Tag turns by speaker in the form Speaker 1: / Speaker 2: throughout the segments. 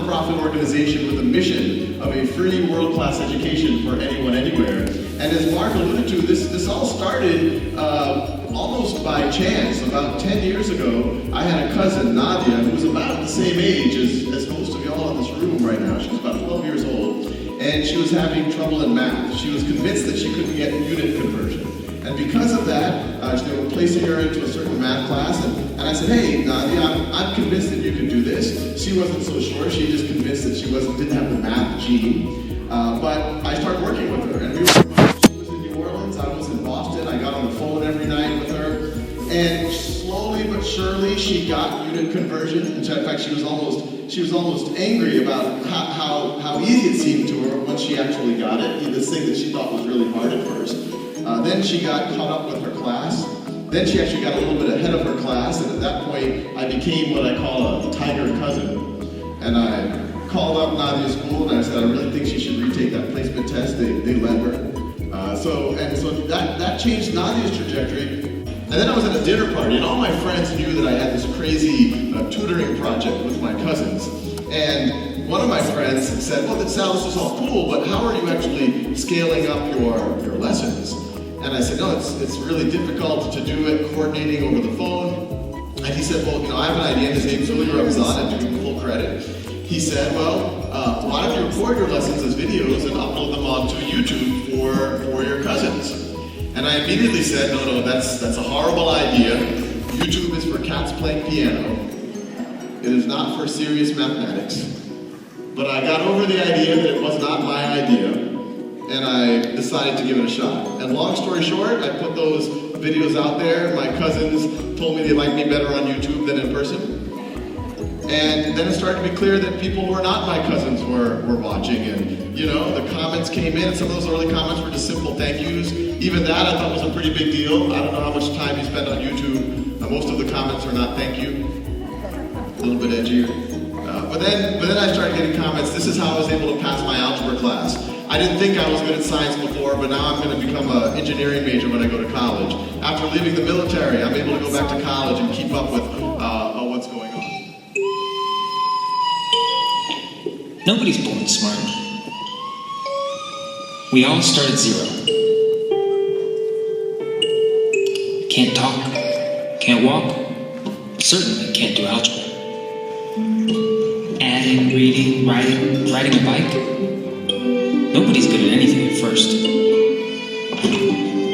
Speaker 1: not-for-profit organization with a mission of a free world-class education for anyone, anywhere. And as Mark alluded to, this all started almost by chance. About 10 years ago, I had a cousin, Nadia, who was about the same age as most of y'all in this room right now. She was about 12 years old, and she was having trouble in math. She was convinced that she couldn't get unit conversion. And because of that, they were placing her into a certain math class, and I said, hey, Nadia, I'm convinced that you can do this. She wasn't so sure. She just convinced that she didn't have the math gene. But I started working with her, and she was in New Orleans, I was in Boston. I got on the phone every night with her, and slowly but surely she got unit conversion. In fact, she was almost angry about how easy it seemed to her once she actually got it. This thing that she thought was really hard at first. Then she got caught up with her class. Then she actually got a little bit ahead of her class, and at that point, I became what I call a tiger cousin. And I called up Nadia's school, and I said, I really think she should retake that placement test. They let her. So that changed Nadia's trajectory. And then I was at a dinner party, and all my friends knew that I had this crazy tutoring project with my cousins. And one of my friends said, well, Sal, this is all cool, but how are you actually scaling up your lessons? And I said, no, it's really difficult to do it coordinating over the phone. And he said, well, I have an idea. His name's Julio Ramzan, and to give him full credit. He said, well, why don't you record your lessons as videos and upload them onto YouTube for your cousins? And I immediately said, no, that's a horrible idea. YouTube is for cats playing piano. It is not for serious mathematics. But I got over the idea that it was not my idea, and I decided to give it a shot. And long story short, I put those videos out there. My cousins told me they liked me better on YouTube than in person. And then it started to be clear that people who were not my cousins were watching, and the comments came in, and some of those early comments were just simple thank yous. Even that I thought was a pretty big deal. I don't know how much time you spend on YouTube. Most of the comments are not thank you. A little bit edgier. But then I started getting comments. This is how I was able to pass my algebra class. I didn't think I was good at science before, but now I'm going to become an engineering major when I go to college. After leaving the military, I'm able to go back to college and keep up with what's going on.
Speaker 2: Nobody's born smart. We all start at zero. Can't talk, can't walk, certainly can't do algebra. Adding, reading, riding a bike. Nobody's good at anything at first.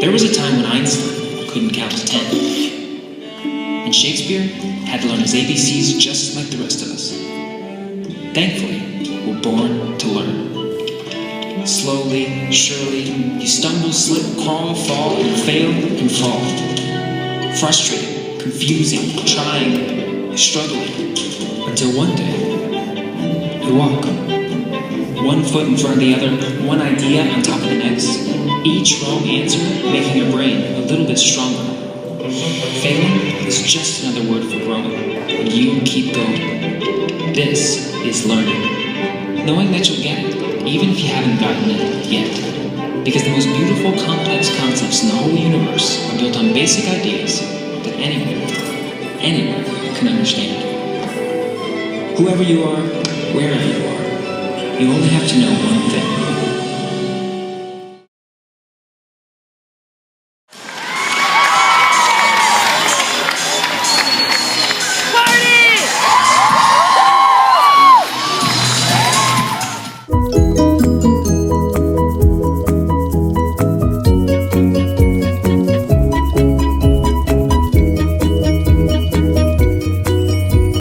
Speaker 2: There was a time when Einstein couldn't count to 10. And Shakespeare had to learn his ABCs just like the rest of us. Thankfully, we're born to learn. Slowly, surely, you stumble, slip, crawl, fall, and fail, and fall. Frustrated, confusing, trying, struggling, until one day, you walk. One foot in front of the other, one idea on top of the next, each wrong answer making your brain a little bit stronger. Failing is just another word for growing, and you keep going. This is learning. Knowing that you'll get it, even if you haven't gotten it yet. Because the most beautiful, complex concepts in the whole universe are built on basic ideas that anyone can understand. Whoever you are, wherever you are, you only have to know one thing.